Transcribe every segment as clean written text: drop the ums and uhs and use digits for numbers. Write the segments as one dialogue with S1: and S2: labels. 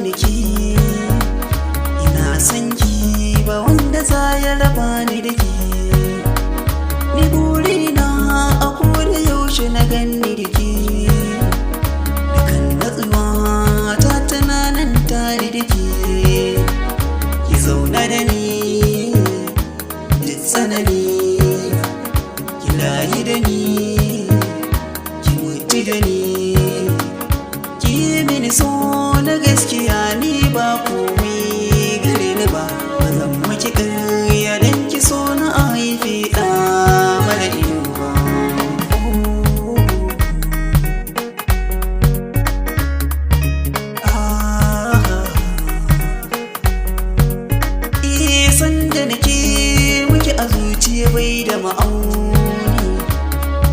S1: da ke. Ina son ki ba wanda za ya raba ni da ke. Ni burina a koda yaushe na ganni da ke. Dukan natsuwa ta tana nan tare da ke. Ki zauna da ni duk tsanani, ki rayu da ni, ki mutu da ni, ki yi mini so na gaskiya. Ni ba komai gare ni ba, ba zan maki ƙarya don ki so na a haife ɗa mara ido ba. Sanda nake muke a zuciya bai da ma'auni,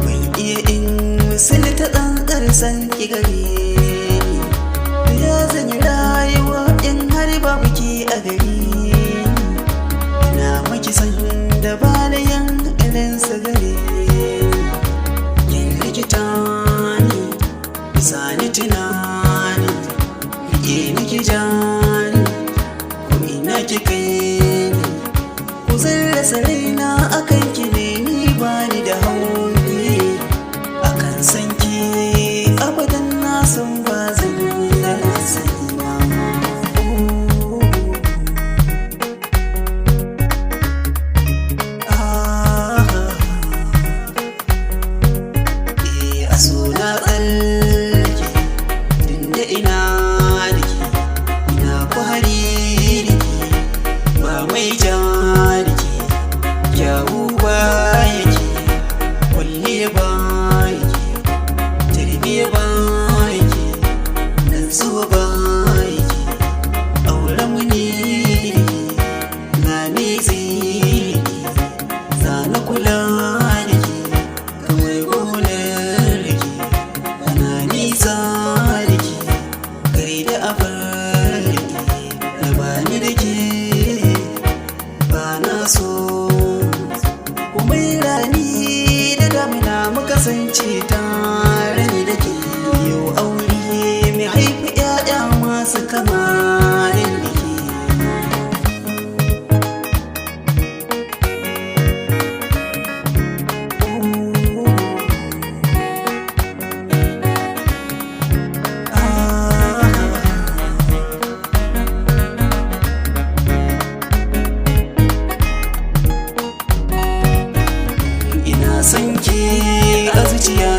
S1: bai iya in misali ta tsantsar san ki gare ni. Ya zanyi rayuwa in har babu ki a gare ni. Ina maki san da ba da yan irinsa gare ni. Yin rikita ni, bisa ni tunani, rike ni ki jani, ko ina ki kai. Zan rasa raina akan ki ne, ni ba ni da hauri akan san ki abadan, na san ba zan rasa ba. A so na tsallake tunda ina da ke, ina fahari da ke, ba mai jan yawu ba yake, kwalliya ba yake, tarbiya ba yake, nutsuwa ba yake, auren mu ne na nitsi za na kula da ke, kamar gonar da ke ana nisa da ke, gari da abar da ke, da ba ni da ke ba na so. Rani da damina muka kasance tare da ke, yau aure mai haifi 'ya'ya masu kama da ke. San ki a zuciya